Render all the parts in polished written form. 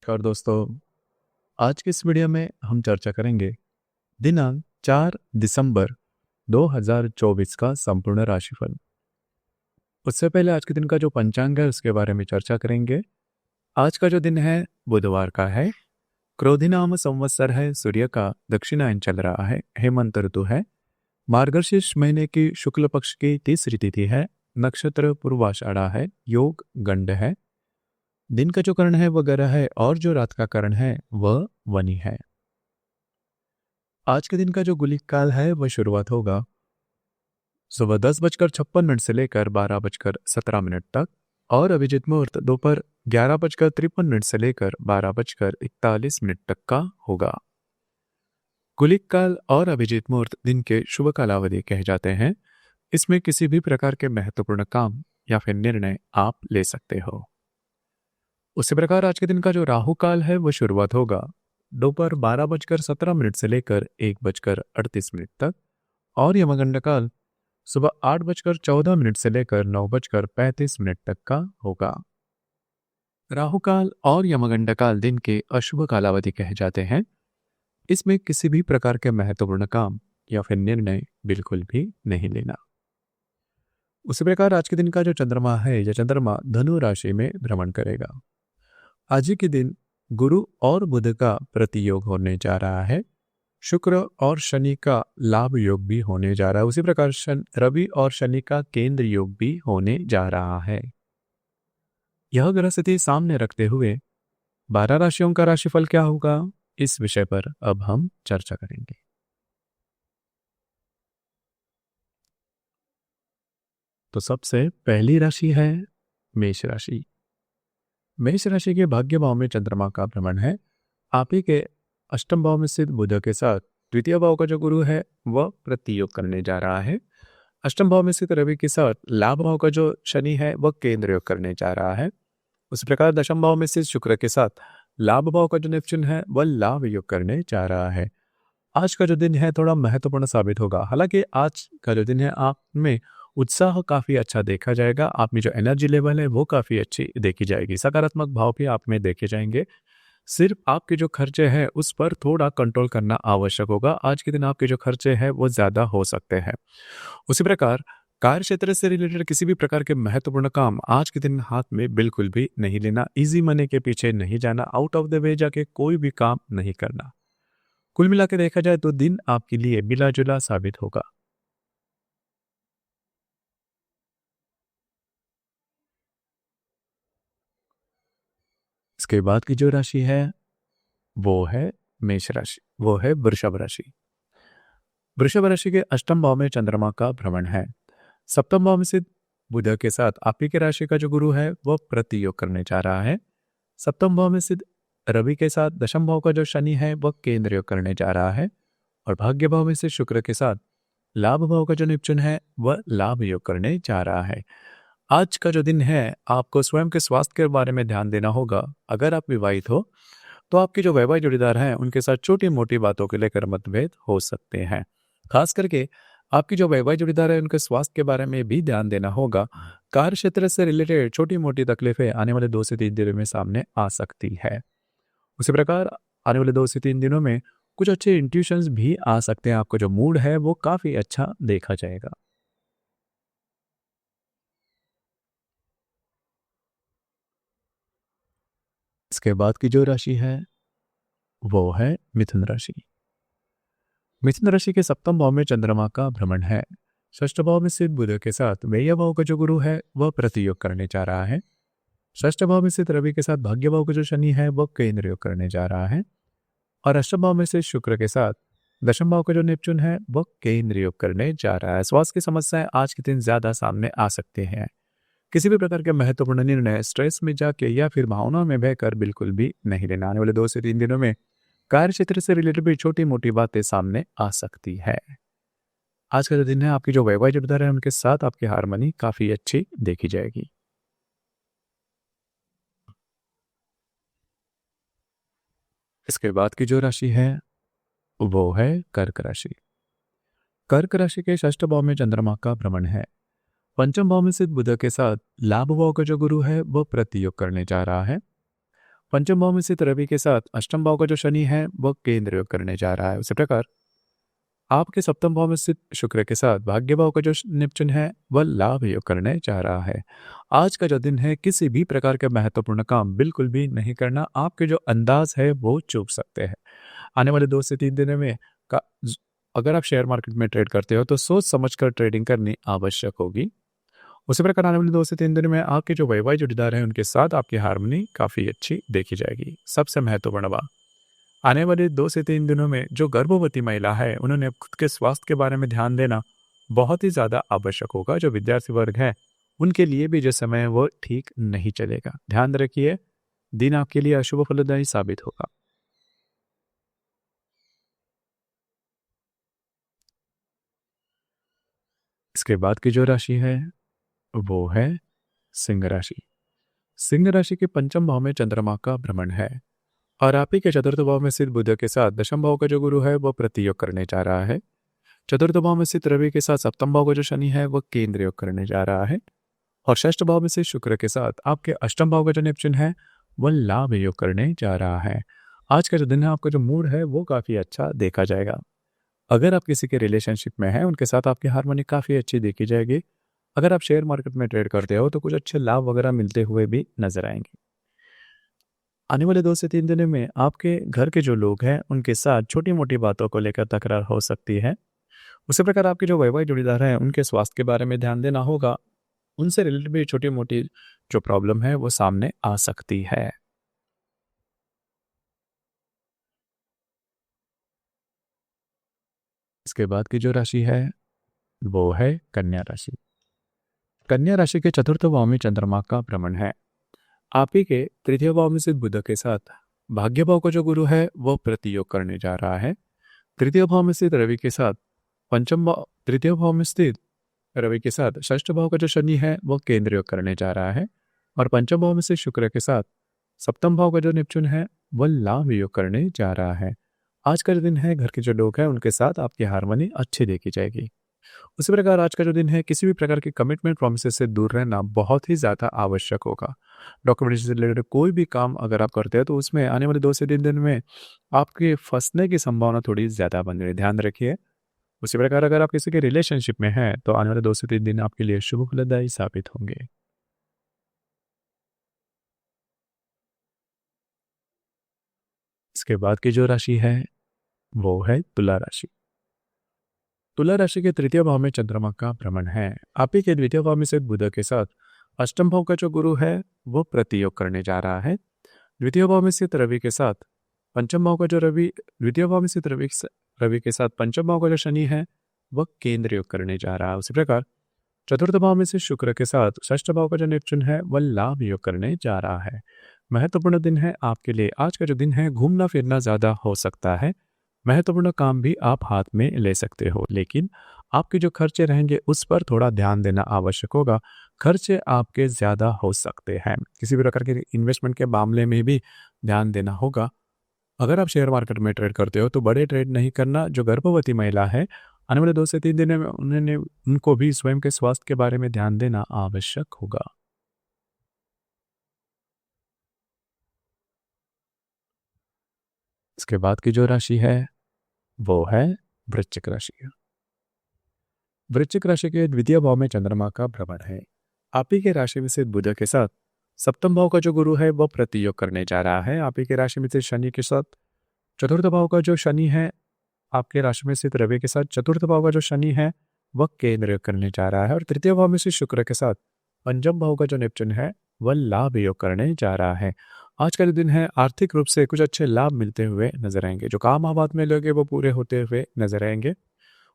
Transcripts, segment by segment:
नमस्कार दोस्तों, आज की इस वीडियो में हम चर्चा करेंगे दिनांक 4 दिसंबर 2024 का संपूर्ण राशिफल। उससे पहले आज के दिन का जो पंचांग है उसके बारे में चर्चा करेंगे। आज का जो दिन है बुधवार का है, क्रोधिनाम संवत्सर है, सूर्य का दक्षिणायन चल रहा है, हेमंत ऋतु है, मार्गशीर्ष महीने की शुक्ल पक्ष की तीसरी तिथि है, नक्षत्र पूर्वाषाढ़ा है, योग गंड है, दिन का जो करण है वह ग्रह है और जो रात का करण है वह वनी है। आज के दिन का जो गुलिक काल है वह शुरुआत होगा सुबह 10:56 से लेकर 12:17 तक और अभिजीत मुहूर्त दोपहर 11:53 से लेकर 12:41 तक का होगा। गुलिक काल और अभिजीत मुहूर्त दिन के शुभ कालावधि कहे जाते हैं। इसमें किसी भी प्रकार के महत्वपूर्ण काम या फिर निर्णय आप ले सकते हो। उसी प्रकार आज के दिन का जो राहु काल है वह शुरुआत होगा दोपहर 12:17 से लेकर 1:38 तक और यमगंड काल सुबह 8:14 से लेकर 9:35 तक का होगा। राहु काल और यमगंड काल दिन के अशुभ कालावधि कहे जाते हैं। इसमें किसी भी प्रकार के महत्वपूर्ण काम या फिर निर्णय बिल्कुल भी नहीं लेना। उसी प्रकार आज के दिन का जो चंद्रमा है यह चंद्रमा धनु राशि में भ्रमण करेगा। आज के दिन गुरु और बुध का प्रतियोग होने जा रहा है। शुक्र और शनि का लाभ योग भी होने जा रहा है। उसी प्रकार रवि और शनि का केंद्र योग भी होने जा रहा है। यह ग्रह स्थिति सामने रखते हुए 12 राशियों का राशिफल क्या होगा, इस विषय पर अब हम चर्चा करेंगे। तो सबसे पहली राशि है मेष राशि। मेष राशि के भाग्य भाव में चंद्रमा का भ्रमण है। आप ही के अष्टम भाव में स्थित बुध के साथ द्वितीय भाव का जो गुरु है वह प्रतियोग करने जा रहा है। अष्टम भाव में स्थित रवि के साथ लाभ भाव का जो शनि है वह केंद्र योग करने जा रहा है। उसी प्रकार दशम भाव में स्थित शुक्र के साथ लाभ भाव का जो नेपच्यून है वह लाभ योग करने जा रहा है। आज का जो दिन है थोड़ा महत्वपूर्ण साबित होगा। हालांकि आज का जो दिन है आप में उत्साह काफी अच्छा देखा जाएगा। आप में जो एनर्जी लेवल है वो काफी अच्छी देखी जाएगी। सकारात्मक भाव भी आप में देखे जाएंगे। सिर्फ आपके जो खर्चे हैं उस पर थोड़ा कंट्रोल करना आवश्यक होगा। आज के दिन आपके जो खर्चे हैं वो ज्यादा हो सकते हैं। उसी प्रकार कार्य क्षेत्र से रिलेटेड किसी भी प्रकार के महत्वपूर्ण काम आज के दिन हाथ में बिल्कुल भी नहीं लेना। इजी मनी के पीछे नहीं जाना। आउट ऑफ द वे जाके कोई भी काम नहीं करना। कुल मिला के देखा जाए तो दिन आपके लिए मिला जुला साबित होगा। इसके बाद की जो राशि है वो है मेष राशि, वो है वृषभ राशि। वृषभ राशि के अष्टम भाव में चंद्रमा का भ्रमण है। सप्तम भाव में स्थित बुध के साथ आप ही के राशि का जो गुरु है वह प्रतियोग करने जा रहा है। सप्तम भाव में स्थित रवि के साथ दशम भाव का जो शनि है वह केंद्र योग करने जा रहा है और भाग्य भाव में स्थित शुक्र के साथ लाभ भाव का जो निपचन है वह लाभ योग करने जा रहा है। आज का जो दिन है आपको स्वयं के स्वास्थ्य के बारे में ध्यान देना होगा। अगर आप विवाहित हो तो आपके जो वैवाहिक जोड़ीदार हैं उनके साथ छोटी मोटी बातों को लेकर मतभेद हो सकते हैं। खास करके आपकी जो वैवाहिक जोड़ीदार है उनके स्वास्थ्य के बारे में भी ध्यान देना होगा। कार्य क्षेत्र से रिलेटेड छोटी मोटी तकलीफें आने वाले 2 से 3 दिनों में सामने आ सकती है। उसी प्रकार आने वाले 2 से 3 दिनों में कुछ अच्छे इंट्यूशंस भी आ सकते हैं। आपका जो मूड है वो काफी अच्छा देखा जाएगा। इसके बाद की जो राशि है वो है मिथुन राशि। मिथुन राशि के सप्तम भाव में चंद्रमा का भ्रमण है। षष्ठ भाव में स्थित बुध के साथ व्यय भाव का जो गुरु है वह प्रतियोग करने जा रहा है। षष्ठ भाव में स्थित रवि के साथ भाग्य भाव का जो शनि है वह केंद्र योग करने जा रहा है और अष्टम भाव में स्थित शुक्र के साथ दशम भाव का जो नेपच्यून है वह केंद्र योग करने जा रहा है। स्वास्थ्य की समस्याएं आज के दिन ज्यादा सामने आ सकते हैं। किसी भी प्रकार के महत्वपूर्ण निर्णय स्ट्रेस में जाके या फिर भावनाओं में बहकर बिल्कुल भी नहीं लेना। आने वाले 2 से 3 दिनों में कार्य क्षेत्र से रिलेटेड भी छोटी मोटी बातें सामने आ सकती है। आज का जो दिन है आपकी जो वैवाहिक जोड़ीदार है उनके साथ आपकी हार्मनी काफी अच्छी देखी जाएगी। इसके बाद की जो राशि है वो है कर्क राशि। कर्क राशि के षष्ठ भाव में चंद्रमा का भ्रमण है। पंचम भाव में स्थित बुध के साथ लाभ भाव का जो गुरु है वह प्रतियोग करने जा रहा है पंचम भाव में स्थित रवि के साथ अष्टम भाव का जो शनि है वह केंद्र योग करने जा रहा है। उसी प्रकार आपके सप्तम भाव में स्थित शुक्र के साथ भाग्य भाव का जो नेपच्यून है वह लाभ योग करने जा रहा है। आज का जो दिन है किसी भी प्रकार के महत्वपूर्ण काम बिल्कुल भी नहीं करना, आपके जो अंदाज है वो चूक सकते हैं। आने वाले 2 से 3 दिनों में का अगर आप शेयर मार्केट में ट्रेड करते हो तो सोच समझकर ट्रेडिंग करनी आवश्यक होगी। उसी प्रकार आने वाले 2 से 3 दिन में आपके जो वैवाहिक जोड़ीदार हैं उनके साथ आपकी हार्मनी काफ़ी अच्छी देखी जाएगी। सबसे महत्वपूर्ण बात, आने वाले 2 से 3 दिनों में जो गर्भवती महिला है उन्होंने खुद के स्वास्थ्य के बारे में ध्यान देना बहुत ही ज़्यादा आवश्यक होगा। जो विद्यार्थी वर्ग है उनके लिए भी जो समय है वो ठीक नहीं चलेगा। ध्यान रखिए, दिन आपके लिए अशुभ फलदायी साबित होगा। इसके बाद की जो राशि है वो है सिंह राशि। सिंह राशि के पंचम भाव में चंद्रमा का भ्रमण है और आप ही के चतुर्थ भाव में स्थित बुध के साथ दशम भाव का जो गुरु है वो प्रतियोग करने जा रहा है। चतुर्थ भाव में स्थित रवि के साथ सप्तम भाव का जो शनि है वह केंद्र योग करने जा रहा है और षष्ठ भाव में से शुक्र के साथ आपके अष्टम भाव का जो नेपच्यून है वह लाभ योग करने जा रहा है। आज का जो दिन है आपका जो मूड है वो काफी अच्छा देखा जाएगा। अगर आप किसी के रिलेशनशिप में हैं उनके साथ आपकी हार्मनी काफी अच्छी देखी जाएगी। अगर आप शेयर मार्केट में ट्रेड करते हो तो कुछ अच्छे लाभ वगैरह मिलते हुए भी नजर आएंगे। आने वाले 2 से 3 दिनों में आपके घर के जो लोग हैं उनके साथ छोटी मोटी बातों को लेकर तकरार हो सकती है। उसी प्रकार आपके जो वैवाहिक जोड़ीदार हैं उनके स्वास्थ्य के बारे में ध्यान देना होगा। उनसे रिलेटेड भी छोटी मोटी जो प्रॉब्लम है वो सामने आ सकती है। इसके बाद की जो राशि है वो है कन्या राशि। कन्या राशि के चतुर्थ भाव में चंद्रमा का भ्रमण है। आप ही के तृतीय भाव में स्थित बुध के साथ भाग्य भाव का जो गुरु है वो प्रतियोग करने जा रहा है। तृतीय भाव में स्थित रवि के साथ पंचम भाव तृतीय भाव में स्थित रवि के साथ षष्ठ भाव का जो शनि है वो केंद्र योग करने जा रहा है और पंचम भाव में से शुक्र के साथ सप्तम भाव का जो नेपच्यून है वह लाभ योग करने जा रहा है। आज का जो दिन है घर के जो लोग हैं उनके साथ आपकी हार्मनी अच्छी देखी जाएगी। उसी प्रकार आज का जो दिन है किसी भी प्रकार के कमिटमेंट प्रोमिस से दूर रहना बहुत ही ज़्यादा आवश्यक होगा। डॉक्यूमेंटेशन से रिलेटेड कोई भी काम अगर आप करते हैं तो उसमें आने वाले 2 से 3 दिन में आपके फंसने की संभावना थोड़ी ज़्यादा बन रही है, ध्यान रखिए। उसी प्रकार अगर आप किसी के रिलेशनशिप में हैं तो आने वाले 2 से 3 दिन आपके लिए शुभ फलदायी साबित होंगे। इसके बाद की जो राशि है वो है तुला राशि। तुला राशि के तृतीय भाव में चंद्रमा का भ्रमण है। आप ही के द्वितीय भाव में से बुध के साथ अष्टम भाव का जो गुरु है वो प्रतियोग करने जा रहा है। द्वितीय भाव में स्थित रवि के साथ पंचम भाव का जो रवि द्वितीय भाव में स्थित रवि के साथ पंचम भाव का जो शनि है वह केंद्र योग करने जा रहा है। उसी प्रकार चतुर्थ भाव में से शुक्र के साथ षष्ठ भाव का जो नेपच्यून है वह लाभ योग करने जा रहा है। महत्वपूर्ण दिन है आपके लिए। आज का जो दिन है घूमना फिरना ज्यादा हो सकता है। महत्वपूर्ण काम भी आप हाथ में ले सकते हो, लेकिन आपके जो खर्चे रहेंगे उस पर थोड़ा ध्यान देना आवश्यक होगा। खर्चे आपके ज़्यादा हो सकते हैं। किसी भी प्रकार के इन्वेस्टमेंट के मामले में भी ध्यान देना होगा। अगर आप शेयर मार्केट में ट्रेड करते हो तो बड़े ट्रेड नहीं करना। जो गर्भवती महिला है आने वाले 2 से 3 दिन में उनको भी स्वयं के स्वास्थ्य के बारे में ध्यान देना आवश्यक होगा। इसके बाद की जो राशि है वो है वृश्चिक राशि। वृश्चिक राशि के द्वितीय भाव में चंद्रमा का भ्रमण है। आप ही के राशि में स्थित बुध के साथ सप्तम भाव का जो गुरु है वह प्रतियोग करने जा रहा है। आप ही के राशि में स्थित शनि के साथ चतुर्थ भाव का जो शनि है आपके राशि में स्थित रवि के साथ चतुर्थ भाव का जो शनि है वह केंद्र योग करने जा रहा है और तृतीय भाव में से शुक्र के साथ पंचम भाव का जो नेपच्यून है वह लाभ योग करने जा रहा है। आज का जो दिन है आर्थिक रूप से कुछ अच्छे लाभ मिलते हुए नजर आएंगे। जो काम आप हाथ में लोगे वो पूरे होते हुए नजर आएंगे।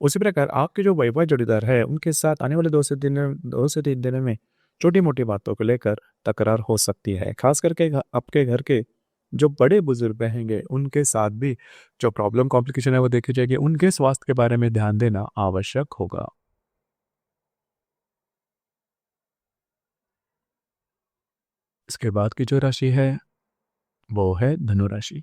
उसी प्रकार आपके जो वैवाहिक जोड़ीदार है उनके साथ आने वाले 2 से 3 दिनों में छोटी मोटी बातों को लेकर तकरार हो सकती है। खास करके आपके घर के जो बड़े बुजुर्ग रहेंगे उनके साथ भी जो प्रॉब्लम कॉम्प्लिकेशन है वो देखी जाएगी। उनके स्वास्थ्य के बारे में ध्यान देना आवश्यक होगा। इसके बाद की जो राशि है वो है धनु राशि।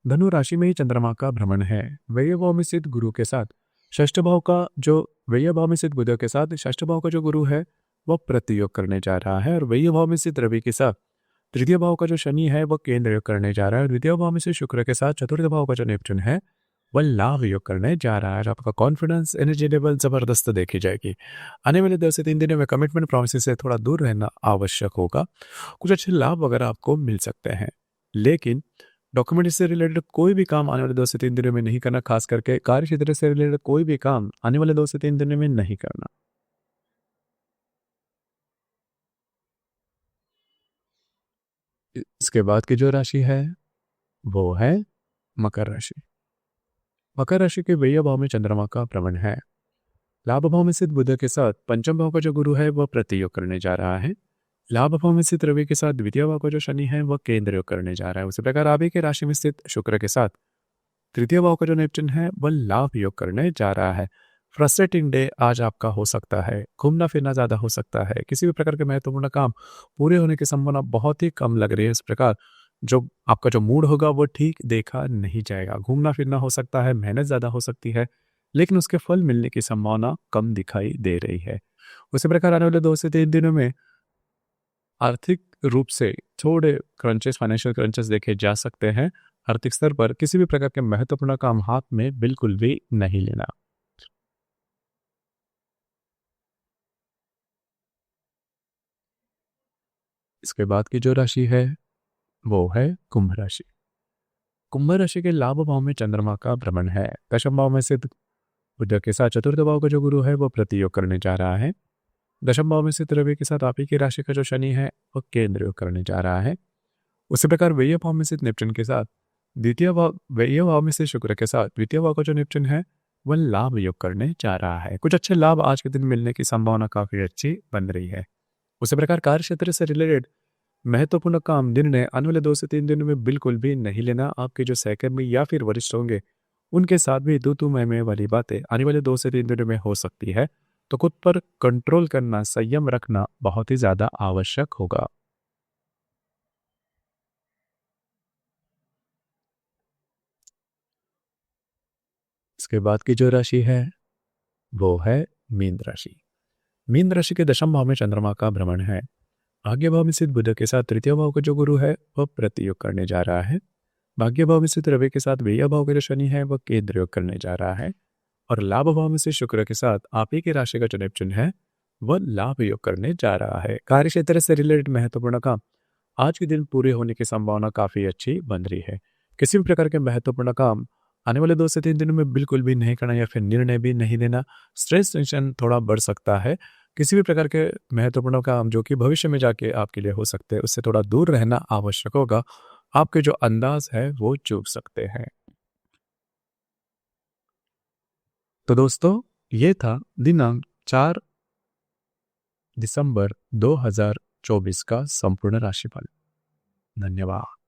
धनु राशि में ही चंद्रमा का भ्रमण है। व्यय भाव में स्थित गुरु के साथ षष्ठ भाव का जो व्यय भाव में स्थित बुध के साथ षष्ठ भाव का जो गुरु है वह प्रतियोग करने जा रहा है और व्यय भाव में स्थित रवि के साथ तृतीय भाव का जो शनि है वह केंद्र योग करने जा रहा है और द्वितीय भाव में से शुक्र के साथ चतुर्थ भाव का जो नेपच्यून है वह लाभ योग करने जा रहा है और आपका कॉन्फिडेंस एनर्जी लेवल जबरदस्त देखी जाएगी। आने वाले 2 से 3 दिनों में कमिटमेंट प्रॉमिस से थोड़ा दूर रहना आवश्यक होगा। कुछ अच्छे लाभ वगैरह आपको मिल सकते हैं, लेकिन डॉक्यूमेंट से रिलेटेड कोई भी काम आने वाले 2 से 3 दिनों में नहीं करना। खास करके कार्य क्षेत्र से रिलेटेड कोई भी काम आने वाले 2 से 3 दिनों में नहीं करना। इसके बाद की जो राशि है वो है मकर राशि। मकर राशि के व्यय भाव में चंद्रमा का भ्रमण है। लाभ भाव में स्थित बुध के साथ पंचम भाव का जो गुरु है वह प्रतियोग करने जा रहा है। लाभ भाव में स्थित रवि के साथ द्वितीय भाव का जो शनि है वह केंद्र योग करने जा रहा है। उसी प्रकार आप ही के राशि में स्थित शुक्र के साथ तृतीय भाव का जो नेपच्यून है वह लाभ योग करने जा रहा है। फ्रस्ट्रेटिंग डे आज आपका हो सकता है, घूमना फिरना ज्यादा हो सकता है, किसी भी प्रकार के महत्वपूर्ण काम पूरे होने की संभावना बहुत ही कम लग रही है। इस प्रकार जो आपका जो मूड होगा वो ठीक देखा नहीं जाएगा। घूमना फिरना हो सकता है, मेहनत ज्यादा हो सकती है, लेकिन उसके फल मिलने की संभावना कम दिखाई दे रही है। उसी प्रकार आने वाले 2 से 3 दिनों में आर्थिक रूप से थोड़े क्रंचेस, फाइनेंशियल क्रंचेस देखे जा सकते हैं। आर्थिक स्तर पर किसी भी प्रकार के महत्वपूर्ण काम हाथ में बिल्कुल भी नहीं लेना। इसके बाद की जो राशि है वो है कुंभ राशि। कुंभ राशि के लाभ भाव में चंद्रमा का भ्रमण है। दशम भाव में स्थित बुध के साथ चतुर्थ भाव का जो गुरु है वो प्रतियोग करने जा रहा है। दशम भाव में स्थित रवि के साथ आप ही की राशि का जो शनि है वह केंद्र योग करने जा रहा है। उसी प्रकार व्यय भाव में स्थित नेपच्यून के साथ द्वितीय भाव, व्यय भाव में स्थित शुक्र के साथ द्वितीय भाव का जो नेपच्यून है वह लाभ योग करने जा रहा है। कुछ अच्छे लाभ आज के दिन मिलने की संभावना काफी अच्छी बन रही है। उसी प्रकार कार्य क्षेत्र से रिलेटेड महत्वपूर्ण काम निर्णय आने वाले 2 से 3 दिनों में बिल्कुल भी नहीं लेना। आपके जो सहकर्मी या फिर वरिष्ठ होंगे उनके साथ भी तू मैं वाली बातें आने वाले 2 से 3 दिनों में हो सकती है, तो खुद पर कंट्रोल करना, संयम रखना बहुत ही ज्यादा आवश्यक होगा। इसके बाद की जो राशि है वो है मीन राशि। मीन राशि के दशम भाव में चंद्रमा का भ्रमण है। भाग्य भाव में स्थित बुध के साथ तृतीय भाव का जो गुरु है वह प्रतियोग करने जा रहा है। भाग्य भाव में स्थित रवि के साथ व्यय भाव का जो शनि है वह केंद्र योग करने जा रहा है। और लाभ भाव में से शुक्र के साथ आप ही की राशि का जो नेपच्यून है वह लाभ योग करने जा रहा है। कार्य क्षेत्र से रिलेटेड महत्वपूर्ण काम आज के दिन पूरे होने की संभावना काफी अच्छी बन रही है। किसी भी प्रकार के महत्वपूर्ण काम आने वाले 2 से 3 दिनों में बिल्कुल भी नहीं करना या फिर निर्णय भी नहीं लेना। स्ट्रेस टेंशन थोड़ा बढ़ सकता है। किसी भी प्रकार के महत्वपूर्ण काम जो कि भविष्य में जाके आपके लिए हो सकते हैं उससे थोड़ा दूर रहना आवश्यक होगा। आपके जो अंदाज है वो चूक सकते हैं। तो दोस्तों ये था दिनांक 4 दिसंबर 2024 का संपूर्ण राशिफल। धन्यवाद।